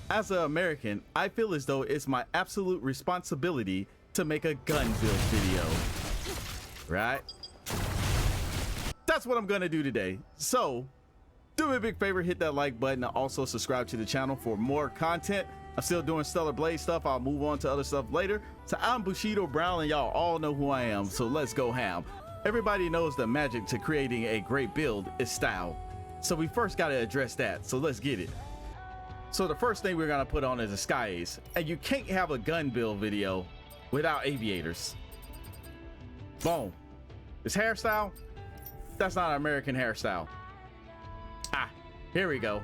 As an American, I feel as though it's my absolute responsibility to make a gun build video, right? That's what I'm gonna do today. So do me a big favor, hit that like button, and also subscribe to the channel for more content. I'm still doing Stellar Blade stuff. I'll move on to other stuff later. So I'm Bushido Brown, and y'all all know who I am, so let's go ham. Everybody knows the magic to creating a great build is style. So we first got to address that, so let's get it. So the first thing we're gonna put on is the Sky Ace, and you can't have a gun build video without aviators. Boom. This hairstyle, that's not an American hairstyle. Ah, here we go.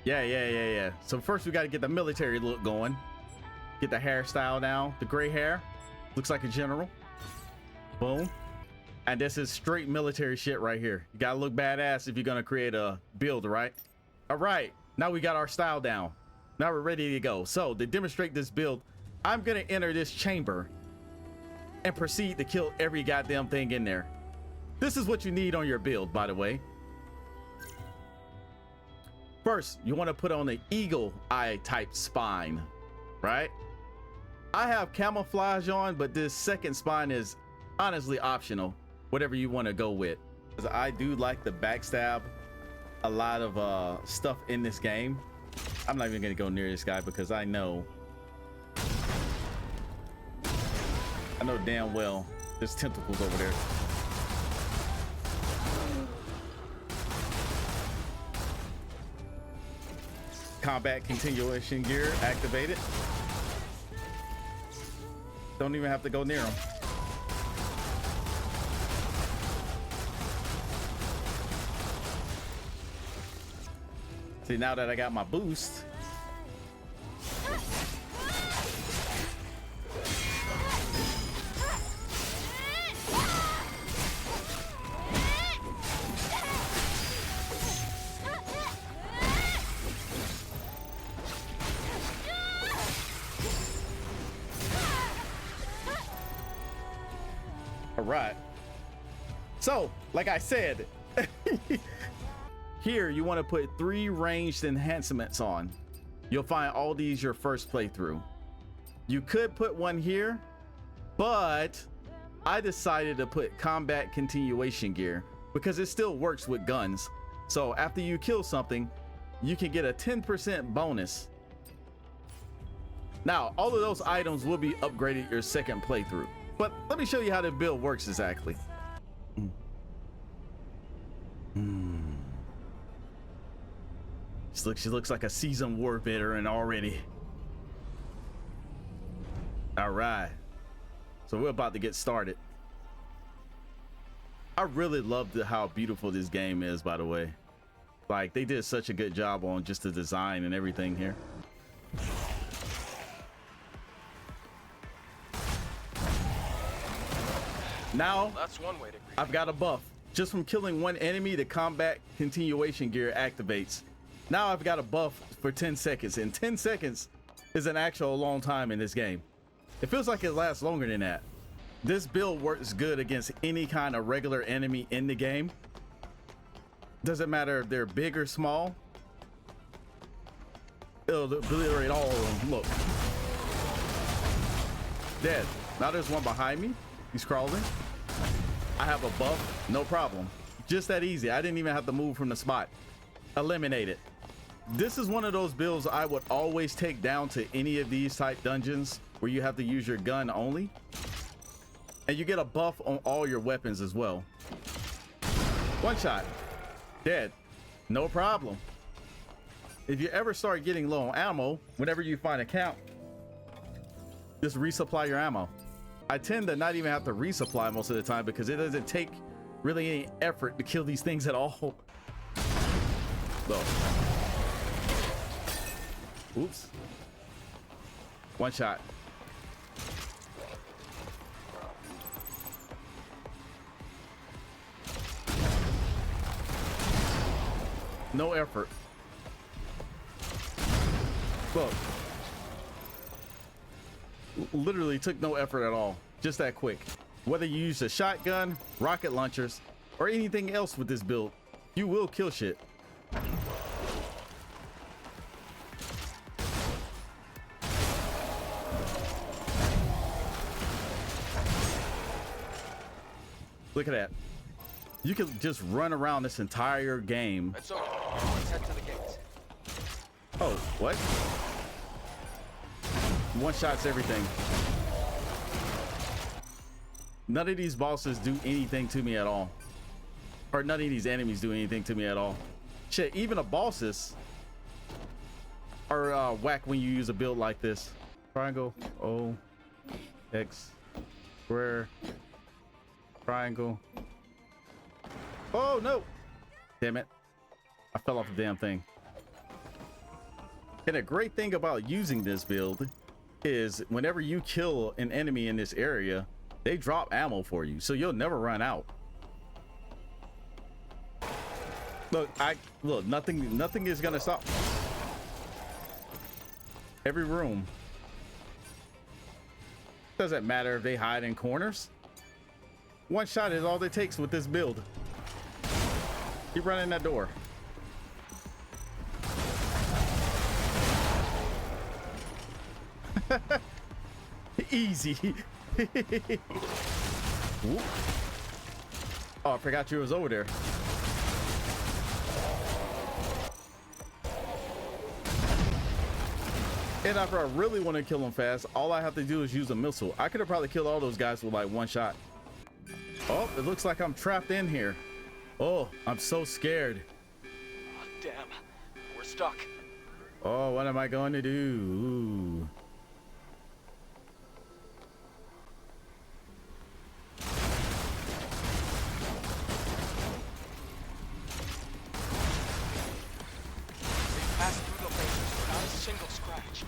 Yeah. So first we got to get the military look going. Get the hairstyle down, the gray hair. Looks like a general. Boom. And this is straight military shit right here. You gotta look badass if you're gonna create a build, right? All right, now we got our style down. Now we're ready to go. So to demonstrate this build, I'm gonna enter this chamber and proceed to kill every goddamn thing in there. This is what you need on your build, by the way. First, you want to put on the Eagle Eye type spine, right? I have camouflage on, but this second spine is honestly optional, whatever you want to go with. Because I do like the backstab a lot of stuff in this game. I'm not even gonna go near this guy because I know damn well there's tentacles over there. Combat continuation gear activated. Don't even have to go near him. See, now that I got my boost, all right. So, like I said, here you want to put 3 ranged enhancements on. You'll find all these your first playthrough. You could put one here, but I decided to put combat continuation gear because it still works with guns. So after you kill something, you can get a 10% bonus. Now, all of those items will be upgraded your second playthrough. But let me show you how the build works exactly. She looks like a seasoned war veteran already. All right, so we're about to get started. I really love how beautiful this game is, by the way. Like, they did such a good job on just the design and everything here. Now, that's one way to I've got a buff. Just from killing one enemy, the combat continuation gear activates. Now I've got a buff for 10 seconds, and 10 seconds is an actual long time in this game. It feels like it lasts longer than that. This build works good against any kind of regular enemy in the game. Doesn't matter if they're big or small. It'll obliterate all of them. Look. Dead. Now there's one behind me. He's crawling. I have a buff, no problem. Just that easy. I didn't even have to move from the spot. Eliminate it. This is one of those builds I would always take down to any of these type dungeons where you have to use your gun only. And you get a buff on all your weapons as well. One shot. Dead. No problem. If you ever start getting low on ammo, whenever you find a camp, just resupply your ammo. I tend to not even have to resupply most of the time because it doesn't take really any effort to kill these things at all. Look. Oops. One shot. No effort. Look. Literally took no effort at all. Just that quick. Whether you use a shotgun, rocket launchers, or anything else with this build, you will kill shit. Look at that. You can just run around this entire game. It's okay. Let's head to the gates. Oh, what? One shots everything. None of these bosses do anything to me at all. Or none of these enemies do anything to me at all. Shit, even the bosses are whack when you use a build like this. Triangle, O, X, square, triangle. Oh no! Damn it. I fell off the damn thing. And a great thing about using this build is whenever you kill an enemy in this area, they drop ammo for you, so you'll never run out. Look, nothing is gonna stop. Every room. Doesn't matter if they hide in corners. One shot is all it takes with this build. Keep running that door. Easy. Oh, I forgot you was over there. And if I really want to kill them fast, all I have to do is use a missile. I could have probably killed all those guys with like one shot. Oh, it looks like I'm trapped in here. Oh, I'm so scared. Oh, damn. We're stuck. Oh, what am I going to do? Ooh. They passed through the lasers without a single scratch.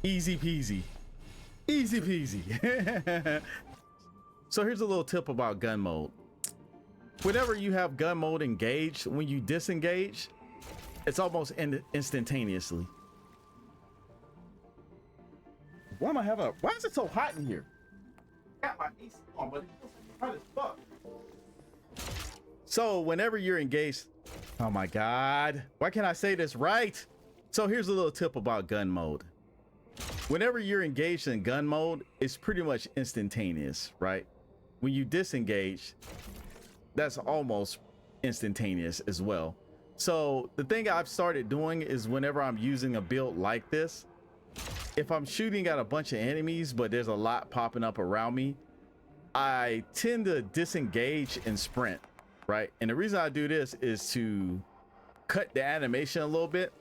Easy peasy. Easy peasy. So here's a little tip about gun mode. Whenever you have gun mode engaged, when you disengage, it's almost instantaneously. Why is it so hot in here? I got my AC on, but it's hot as fuck. So whenever you're engaged, oh my God, why can't I say this right? So here's a little tip about gun mode. Whenever you're engaged in gun mode, it's pretty much instantaneous, right? When you disengage, that's almost instantaneous as well. So the thing I've started doing is whenever I'm using a build like this, if I'm shooting at a bunch of enemies, but there's a lot popping up around me, I tend to disengage and sprint, right? And the reason I do this is to cut the animation a little bit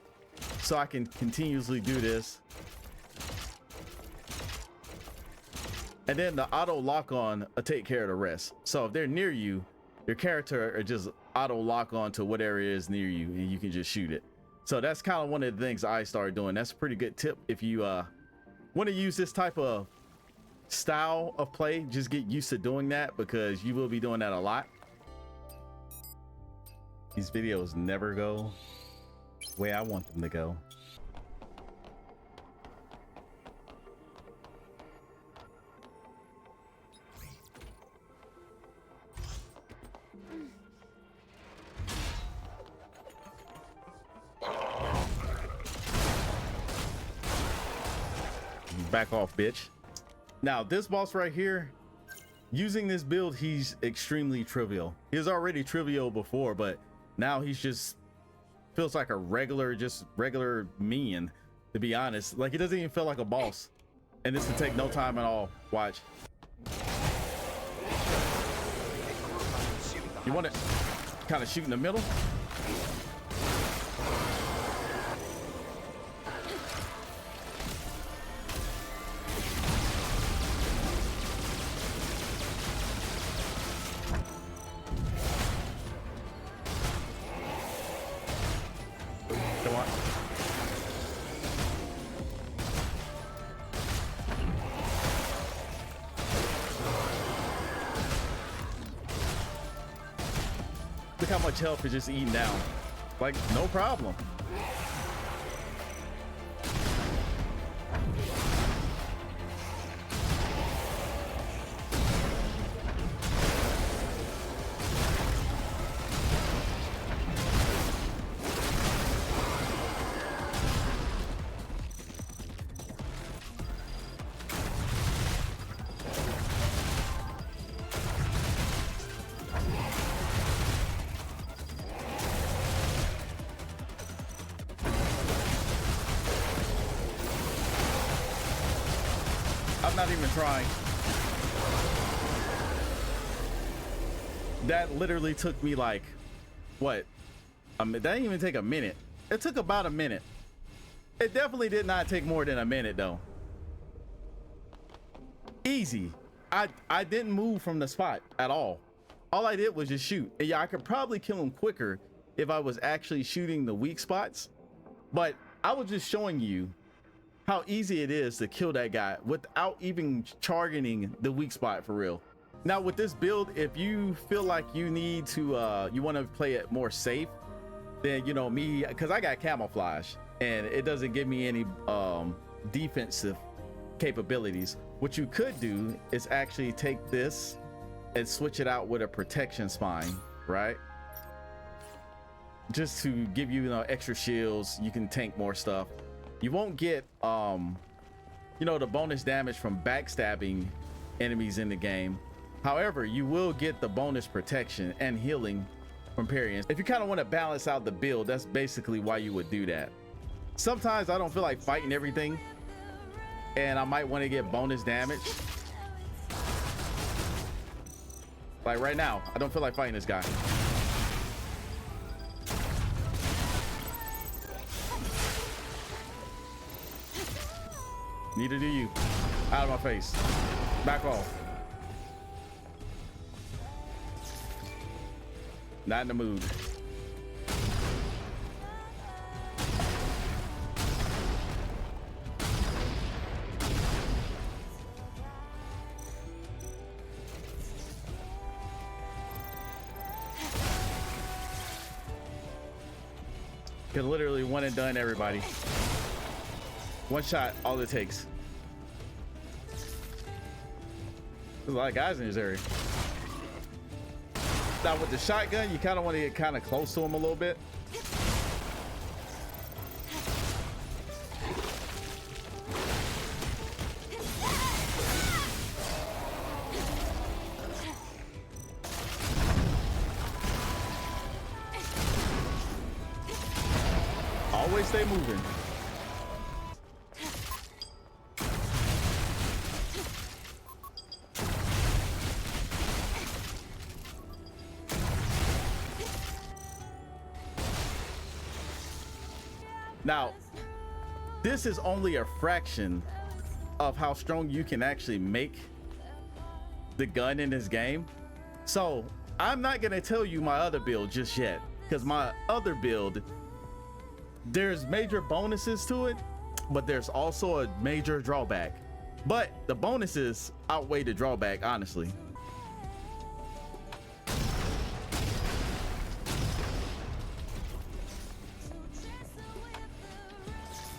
so I can continuously do this. And then the auto lock on will take care of the rest. So if they're near you, your character will just auto lock on to whatever it is near you and you can just shoot it. So that's kind of one of the things I started doing. That's a pretty good tip. If you want to use this type of style of play, just get used to doing that because you will be doing that a lot. These videos never go the way I want them to go. Back off, bitch. Now this boss right here, using this build, he's extremely trivial. He was already trivial before, but now he's just feels like a regular minion, to be honest. Like, he doesn't even feel like a boss, and this will take no time at all. Watch. You want to kind of shoot in the middle? Look how much health is just eating down. Like, no problem. I'm not even trying. That literally took me like, what? That didn't even take a minute. It took about a minute. It definitely did not take more than a minute though. Easy. I didn't move from the spot at all. All I did was just shoot. And yeah, I could probably kill him quicker if I was actually shooting the weak spots. But I was just showing you how easy it is to kill that guy without even targeting the weak spot for real. Now with this build, if you feel like you need to, you want to play it more safe, then you know me, because I got camouflage and it doesn't give me any defensive capabilities. What you could do is actually take this and switch it out with a protection spine, right? Just to give you, extra shields. You can tank more stuff. You won't get the bonus damage from backstabbing enemies in the game. However, you will get the bonus protection and healing from parrying. If you kind of want to balance out the build, that's basically why you would do that. Sometimes I don't feel like fighting everything and I might want to get bonus damage. Like right now, I don't feel like fighting this guy. Neither do you. Out of my face. Back off. Not in the mood. Could literally one and done everybody. One shot, all it takes. There's a lot of guys in this area. Now with the shotgun, you kind of want to get kind of close to him a little bit. Always stay moving. Now, this is only a fraction of how strong you can actually make the gun in this game. So I'm not gonna tell you my other build just yet, because my other build, there's major bonuses to it, but there's also a major drawback. But the bonuses outweigh the drawback, honestly.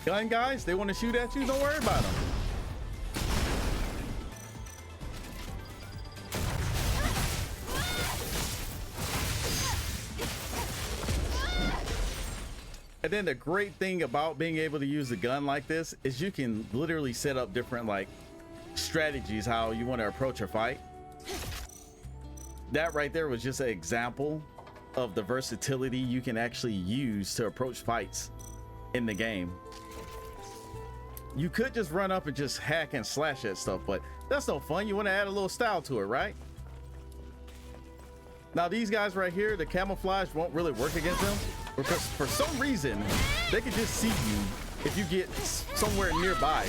Gun guys, they want to shoot at you, don't worry about them. And then the great thing about being able to use a gun like this is you can literally set up different like strategies how you want to approach a fight. That right there was just an example of the versatility you can actually use to approach fights in the game. You could just run up and just hack and slash at stuff, but that's no fun. You want to add a little style to it, right? Now these guys right here, the camouflage won't really work against them because for some reason they can just see you if you get somewhere nearby,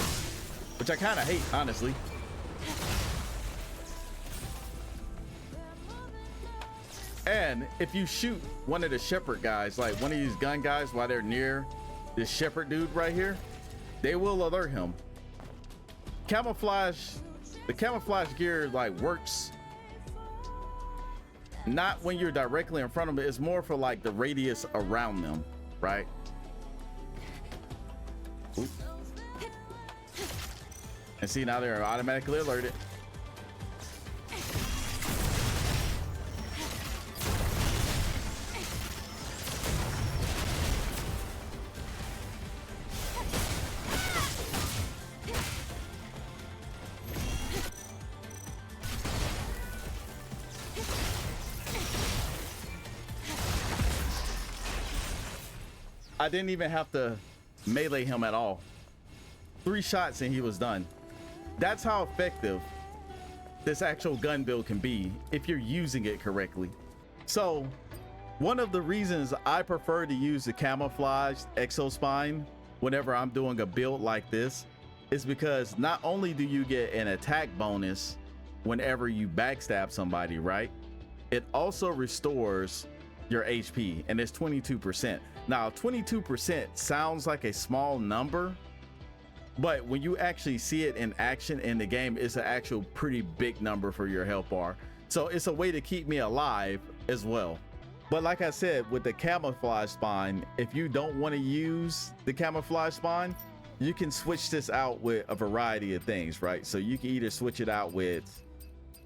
which I kind of hate, honestly. And if you shoot one of the shepherd guys, like one of these gun guys, while they're near this shepherd dude right here, they will alert him. The camouflage gear like works not when you're directly in front of them. It's more for like the radius around them, right? Oop. And see, now they're automatically alerted. I didn't even have to melee him at all. 3 shots and he was done. That's how effective this actual gun build can be if you're using it correctly. So one of the reasons I prefer to use the camouflaged exospine whenever I'm doing a build like this is because not only do you get an attack bonus whenever you backstab somebody, right? It also restores your HP, and it's 22%. Now 22% sounds like a small number, but when you actually see it in action in the game, it's an actual pretty big number for your health bar. So it's a way to keep me alive as well. But like I said, with the camouflage spine, if you don't want to use the camouflage spine, you can switch this out with a variety of things, right? So you can either switch it out with,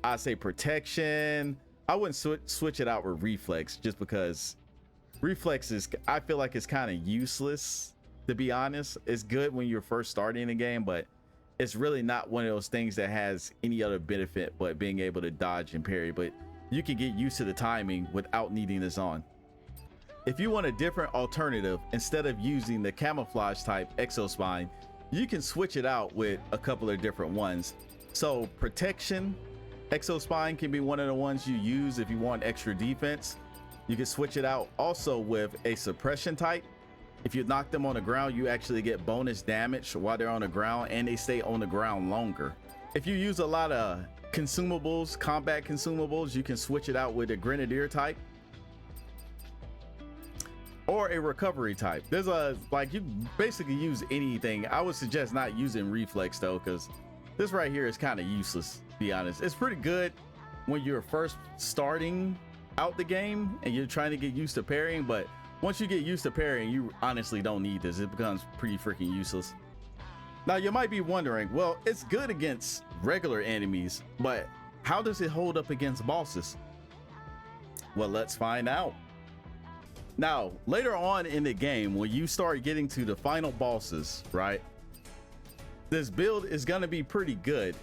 I say, protection. I wouldn't switch it out with reflex, just because reflex is, I feel like it's kind of useless, to be honest. It's good when you're first starting the game, but it's really not one of those things that has any other benefit but being able to dodge and parry. But you can get used to the timing without needing this on. If you want a different alternative, instead of using the camouflage type exospine, you can switch it out with a couple of different ones. So protection exospine can be one of the ones you use if you want extra defense. You can switch it out also with a suppression type. If you knock them on the ground, you actually get bonus damage while they're on the ground, and they stay on the ground longer. If you use a lot of consumables, combat consumables, you can switch it out with a grenadier type or a recovery type. There's a, like, you basically use anything. I would suggest not using reflex though, because this right here is kind of useless, to be honest. It's pretty good when you're first starting out the game and you're trying to get used to parrying, but once you get used to parrying, you honestly don't need this. It becomes pretty freaking useless. Now you might be wondering, well, it's good against regular enemies, but how does it hold up against bosses? Well, let's find out. Now, later on in the game, when you start getting to the final bosses, right? This build is going to be pretty good,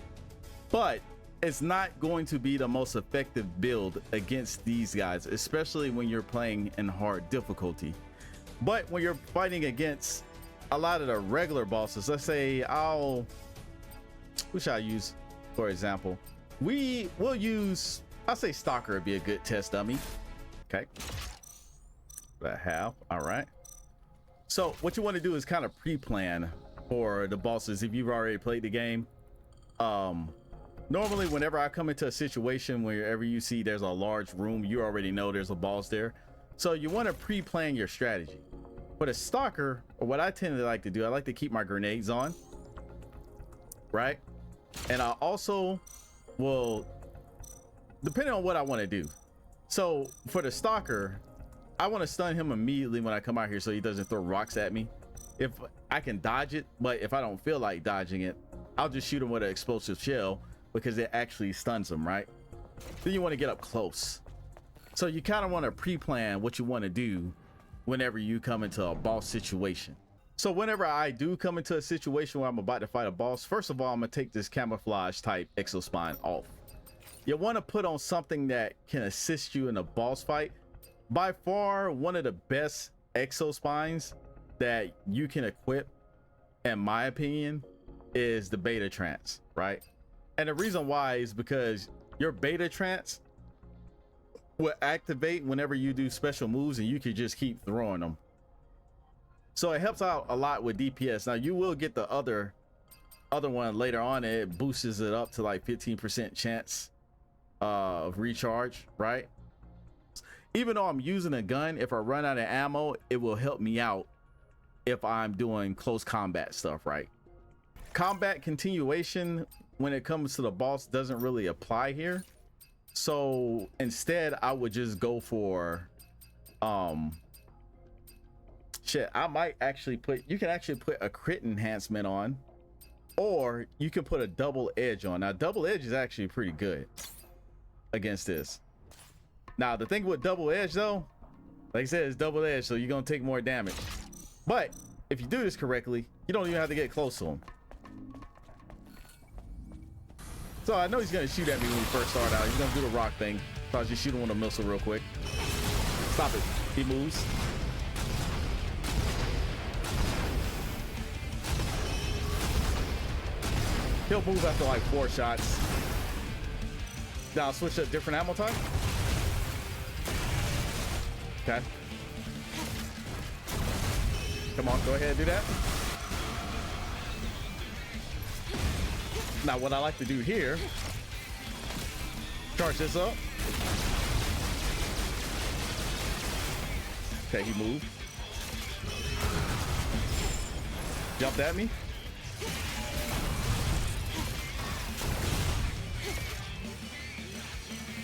but it's not going to be the most effective build against these guys, especially when you're playing in hard difficulty. But when you're fighting against a lot of the regular bosses, let's say who should I use for example? We'll use, I'll say Stalker would be a good test dummy. Okay, that half. All right, so what you want to do is kind of pre-plan for the bosses if you've already played the game. Normally whenever I come into a situation wherever you see there's a large room, you already know there's a boss there, so you want to pre-plan your strategy. But a Stalker, or what I tend to like to do, I like to keep my grenades on, right? And I also will, depending on what I want to do. So for the Stalker, I want to stun him immediately when I come out here so he doesn't throw rocks at me. If I can dodge it, but if I don't feel like dodging it, I'll just shoot him with an explosive shell because it actually stuns him, right? Then you want to get up close. So you kind of want to pre-plan what you want to do whenever you come into a boss situation. So whenever I do come into a situation where I'm about to fight a boss, first of all, I'm gonna take this camouflage type exospine off. You want to put on something that can assist you in a boss fight. By far, one of the best exospines that you can equip, in my opinion, is the beta trance, right? And the reason why is because your beta trance will activate whenever you do special moves, and you can just keep throwing them. So it helps out a lot with DPS. Now you will get the other one later on, and it boosts it up to like 15% chance of recharge, right? Even though I'm using a gun, if I run out of ammo, it will help me out if I'm doing close combat stuff, right? Combat continuation when it comes to the boss doesn't really apply here. So instead I would just go for shit. I might actually you can actually put a crit enhancement on, or you can put a double edge on. Now double edge is actually pretty good against this. Now the thing with double edge though, like I said, it's double edge, so you're gonna take more damage. But if you do this correctly, you don't even have to get close to him. So I know he's gonna shoot at me when we first start out. He's gonna do the rock thing. So I'll just shoot him with a missile real quick. Stop it. He moves. He'll move after like 4 shots. Now I'll switch to a different ammo type. Okay. Come on, go ahead and do that. Now what I like to do here, charge this up. Okay, he moved. Jumped at me.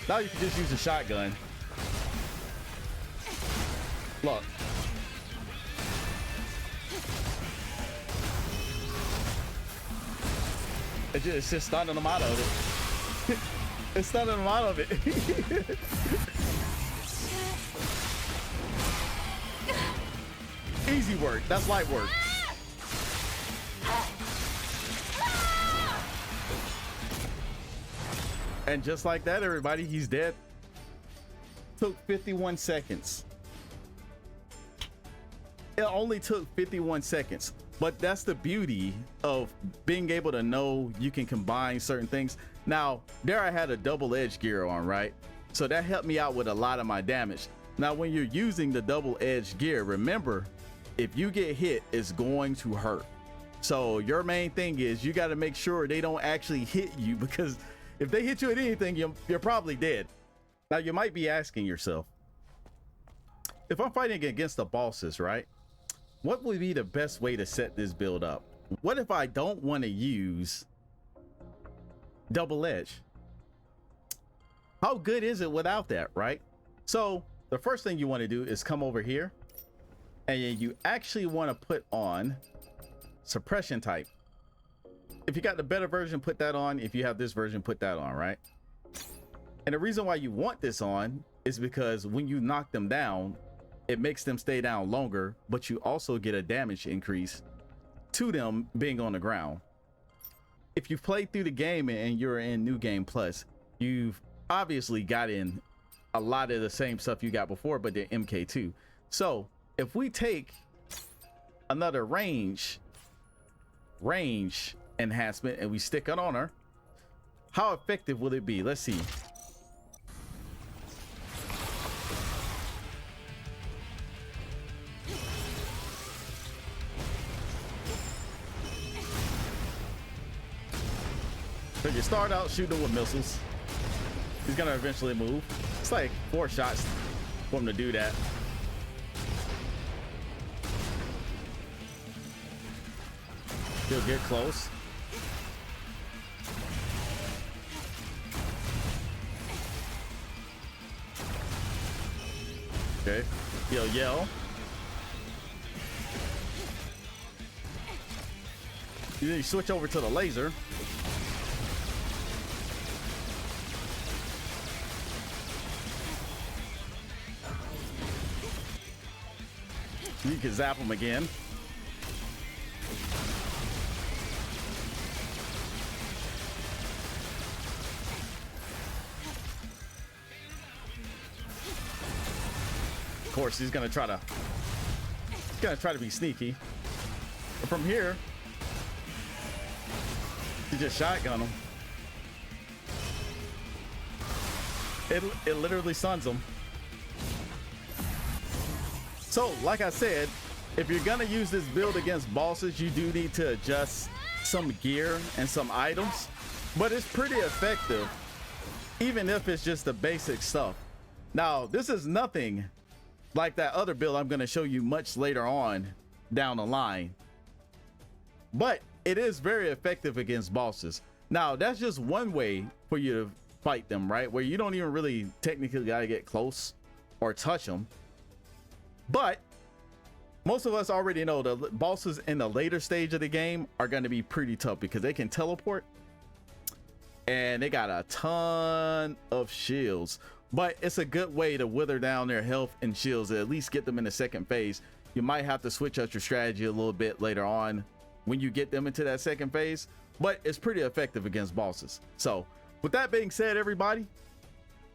Now you can just use a shotgun. Look. It's just stunning them out of it. It's stunning them out of it. Easy work. That's light work. And just like that, everybody, he's dead. Took 51 seconds. It only took 51 seconds. But that's the beauty of being able to know you can combine certain things. Now, there I had a double-edged gear on, right? So that helped me out with a lot of my damage. Now, when you're using the double-edged gear, remember, if you get hit, it's going to hurt. So your main thing is you got to make sure they don't actually hit you, because if they hit you at anything, you're probably dead. Now, you might be asking yourself, if I'm fighting against the bosses, right? What would be the best way to set this build up? What if I don't want to use double edge? How good is it without that, right? So the first thing you want to do is come over here, and you actually want to put on suppression type. If you got the better version, put that on. If you have this version, put that on, right? And the reason why you want this on is because when you knock them down, it makes them stay down longer, but you also get a damage increase to them being on the ground. If you've played through the game and you're in New Game Plus, you've obviously got in a lot of the same stuff you got before, but they're MK2. So if we take another range enhancement and we stick it on her, how effective will it be? Let's see. So you start out shooting with missiles. He's gonna eventually move. It's like 4 shots for him to do that. He'll get close. Okay, he'll yell. Then you switch over to the laser. You can zap him again. Of course, he's gonna try to be sneaky. But from here, you just shotgun him. It literally stuns him. So, like I said, if you're gonna use this build against bosses, you do need to adjust some gear and some items, but it's pretty effective, even if it's just the basic stuff. Now, this is nothing like that other build I'm gonna show you much later on down the line, but it is very effective against bosses. Now, that's just one way for you fight them, right? Where you don't even really technically gotta get close or touch them. But most of us already know the bosses in the later stage of the game are going to be pretty tough because they can teleport and they got a ton of shields. But it's a good way to wither down their health and shields, at least get them in the second phase. You might have to switch up your strategy a little bit later on when you get them into that second phase, but it's pretty effective against bosses. So with that being said, everybody,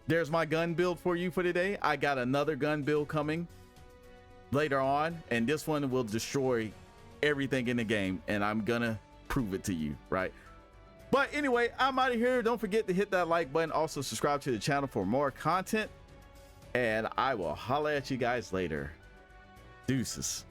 there's my gun build for you for today. I got another gun build coming later on, and this one will destroy everything in the game, and I'm gonna prove it to you, right? But anyway, I'm out of here. Don't forget to hit that like button, also subscribe to the channel for more content, and I will holla at you guys later. Deuces.